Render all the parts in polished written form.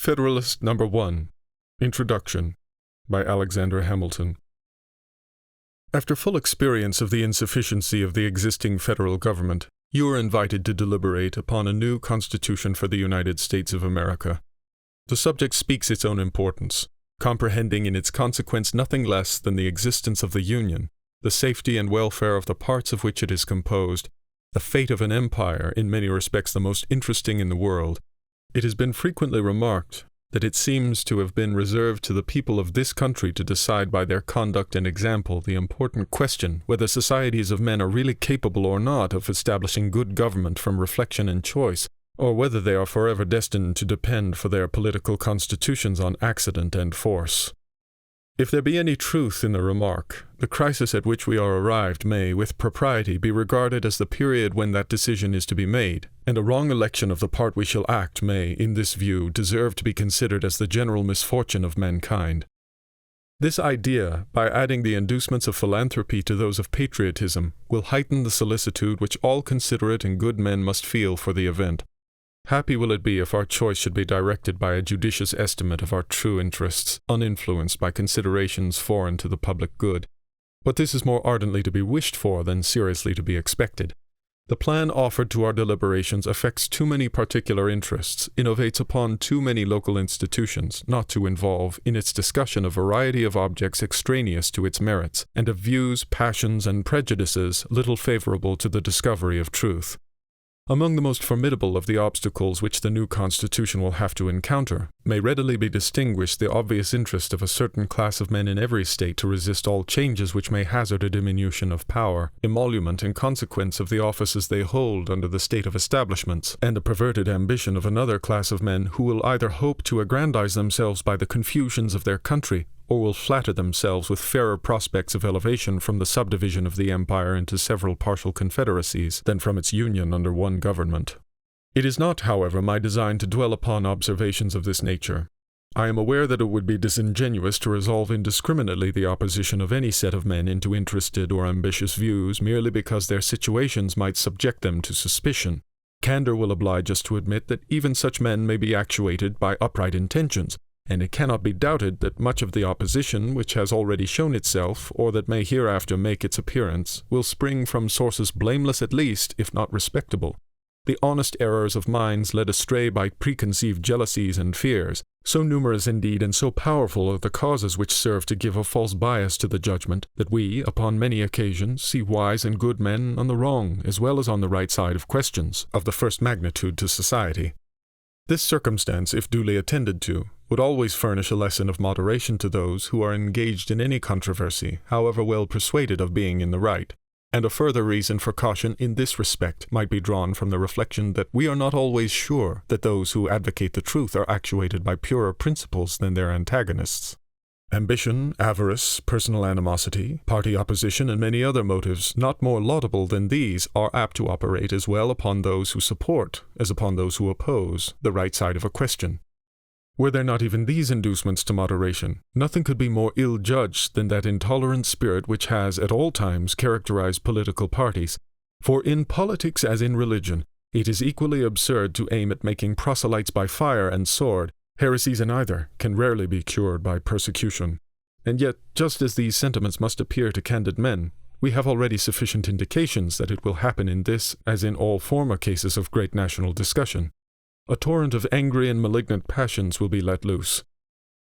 Federalist No. 1, Introduction, by Alexander Hamilton. After full experience of the insufficiency of the existing federal government, you are invited to deliberate upon a new Constitution for the United States of America. The subject speaks its own importance, comprehending in its consequence nothing less than the existence of the Union, the safety and welfare of the parts of which it is composed, the fate of an empire in many respects the most interesting in the world. It has been frequently remarked that it seems to have been reserved to the people of this country to decide by their conduct and example the important question whether societies of men are really capable or not of establishing good government from reflection and choice, or whether they are forever destined to depend for their political constitutions on accident and force. If there be any truth in the remark, the crisis at which we are arrived may, with propriety, be regarded as the period when that decision is to be made, and a wrong election of the part we shall act may, in this view, deserve to be considered as the general misfortune of mankind. This idea, by adding the inducements of philanthropy to those of patriotism, will heighten the solicitude which all considerate and good men must feel for the event. Happy will it be if our choice should be directed by a judicious estimate of our true interests, uninfluenced by considerations foreign to the public good. But this is more ardently to be wished for than seriously to be expected. The plan offered to our deliberations affects too many particular interests, innovates upon too many local institutions, not to involve in its discussion a variety of objects extraneous to its merits, and of views, passions, and prejudices little favorable to the discovery of truth. Among the most formidable of the obstacles which the new Constitution will have to encounter may readily be distinguished the obvious interest of a certain class of men in every state to resist all changes which may hazard a diminution of power, emolument in consequence of the offices they hold under the state of establishments, and a perverted ambition of another class of men who will either hope to aggrandize themselves by the confusions of their country, or will flatter themselves with fairer prospects of elevation from the subdivision of the empire into several partial confederacies than from its union under one government. It is not, however, my design to dwell upon observations of this nature. I am aware that it would be disingenuous to resolve indiscriminately the opposition of any set of men into interested or ambitious views merely because their situations might subject them to suspicion. Candor will oblige us to admit that even such men may be actuated by upright intentions, and it cannot be doubted that much of the opposition which has already shown itself, or that may hereafter make its appearance, will spring from sources blameless at least, if not respectable. The honest errors of minds led astray by preconceived jealousies and fears, so numerous indeed and so powerful are the causes which serve to give a false bias to the judgment, that we, upon many occasions, see wise and good men on the wrong as well as on the right side of questions of the first magnitude to society. This circumstance, if duly attended to, would always furnish a lesson of moderation to those who are engaged in any controversy, however well persuaded of being in the right. And a further reason for caution in this respect might be drawn from the reflection that we are not always sure that those who advocate the truth are actuated by purer principles than their antagonists. Ambition, avarice, personal animosity, party opposition, and many other motives not more laudable than these are apt to operate as well upon those who support as upon those who oppose the right side of a question. Were there not even these inducements to moderation, nothing could be more ill-judged than that intolerant spirit which has at all times characterized political parties. For in politics as in religion, it is equally absurd to aim at making proselytes by fire and sword. Heresies in either can rarely be cured by persecution. And yet, just as these sentiments must appear to candid men, we have already sufficient indications that it will happen in this as in all former cases of great national discussion. A torrent of angry and malignant passions will be let loose.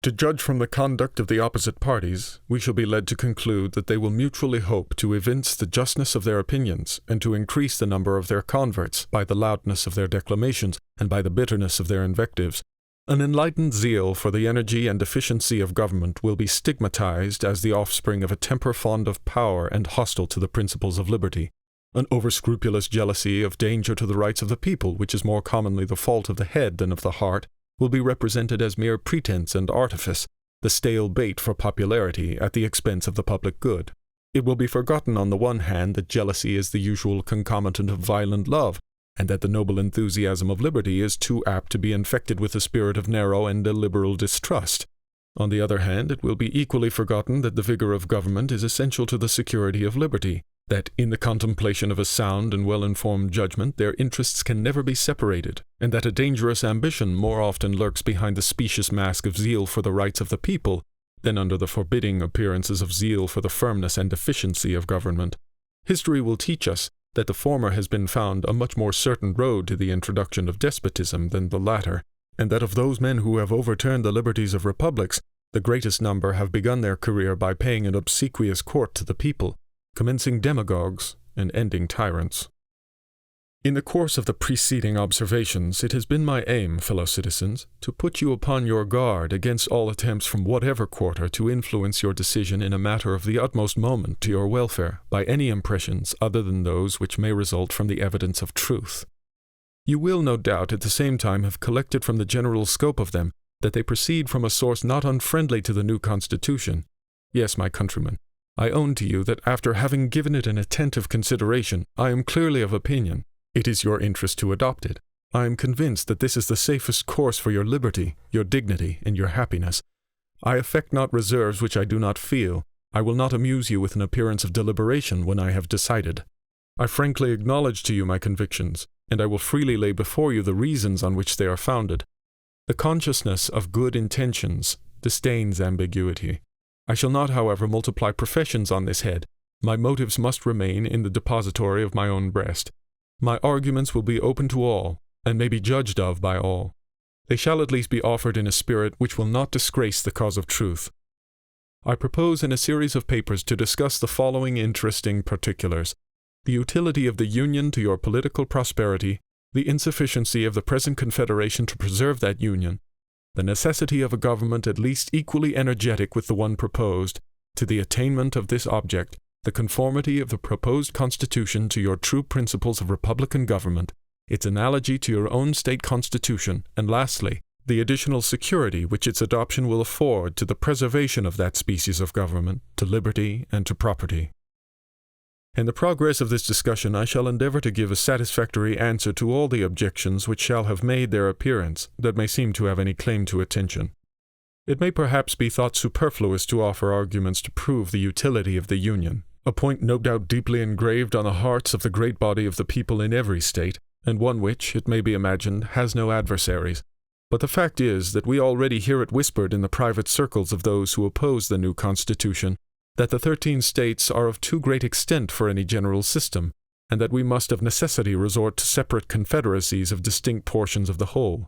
To judge from the conduct of the opposite parties, we shall be led to conclude that they will mutually hope to evince the justness of their opinions and to increase the number of their converts by the loudness of their declamations and by the bitterness of their invectives. An enlightened zeal for the energy and efficiency of government will be stigmatized as the offspring of a temper fond of power and hostile to the principles of liberty. An overscrupulous jealousy of danger to the rights of the people, which is more commonly the fault of the head than of the heart, will be represented as mere pretense and artifice, the stale bait for popularity at the expense of the public good. It will be forgotten on the one hand that jealousy is the usual concomitant of violent love, and that the noble enthusiasm of liberty is too apt to be infected with the spirit of narrow and illiberal distrust. On the other hand, it will be equally forgotten that the vigor of government is essential to the security of liberty, that in the contemplation of a sound and well-informed judgment their interests can never be separated, and that a dangerous ambition more often lurks behind the specious mask of zeal for the rights of the people than under the forbidding appearances of zeal for the firmness and efficiency of government. History will teach us that the former has been found a much more certain road to the introduction of despotism than the latter, and that of those men who have overturned the liberties of republics, the greatest number have begun their career by paying an obsequious court to the people, commencing demagogues and ending tyrants. In the course of the preceding observations, it has been my aim, fellow citizens, to put you upon your guard against all attempts from whatever quarter to influence your decision in a matter of the utmost moment to your welfare by any impressions other than those which may result from the evidence of truth. You will, no doubt, at the same time have collected from the general scope of them that they proceed from a source not unfriendly to the new Constitution. Yes, my countrymen, I own to you that after having given it an attentive consideration, I am clearly of opinion it is your interest to adopt it. I am convinced that this is the safest course for your liberty, your dignity, and your happiness. I affect not reserves which I do not feel. I will not amuse you with an appearance of deliberation when I have decided. I frankly acknowledge to you my convictions, and I will freely lay before you the reasons on which they are founded. The consciousness of good intentions disdains ambiguity. I shall not, however, multiply professions on this head. My motives must remain in the depository of my own breast. My arguments will be open to all, and may be judged of by all. They shall at least be offered in a spirit which will not disgrace the cause of truth. I propose in a series of papers to discuss the following interesting particulars: the utility of the Union to your political prosperity, the insufficiency of the present Confederation to preserve that Union, the necessity of a government at least equally energetic with the one proposed, to the attainment of this object, the conformity of the proposed Constitution to your true principles of republican government, its analogy to your own state constitution, and lastly, the additional security which its adoption will afford to the preservation of that species of government, to liberty and to property. In the progress of this discussion I shall endeavor to give a satisfactory answer to all the objections which shall have made their appearance that may seem to have any claim to attention. It may perhaps be thought superfluous to offer arguments to prove the utility of the Union, a point no doubt deeply engraved on the hearts of the great body of the people in every state, and one which, it may be imagined, has no adversaries. But the fact is that we already hear it whispered in the private circles of those who oppose the new Constitution, that the 13 states are of too great extent for any general system, and that we must of necessity resort to separate confederacies of distinct portions of the whole.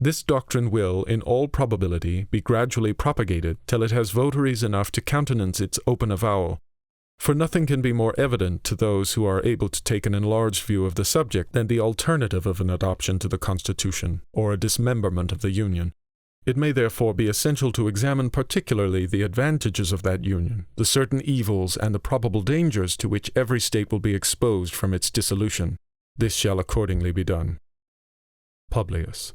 This doctrine will, in all probability, be gradually propagated till it has votaries enough to countenance its open avowal. For nothing can be more evident to those who are able to take an enlarged view of the subject than the alternative of an adoption to the Constitution, or a dismemberment of the Union. It may therefore be essential to examine particularly the advantages of that Union, the certain evils and the probable dangers to which every state will be exposed from its dissolution. This shall accordingly be done. Publius.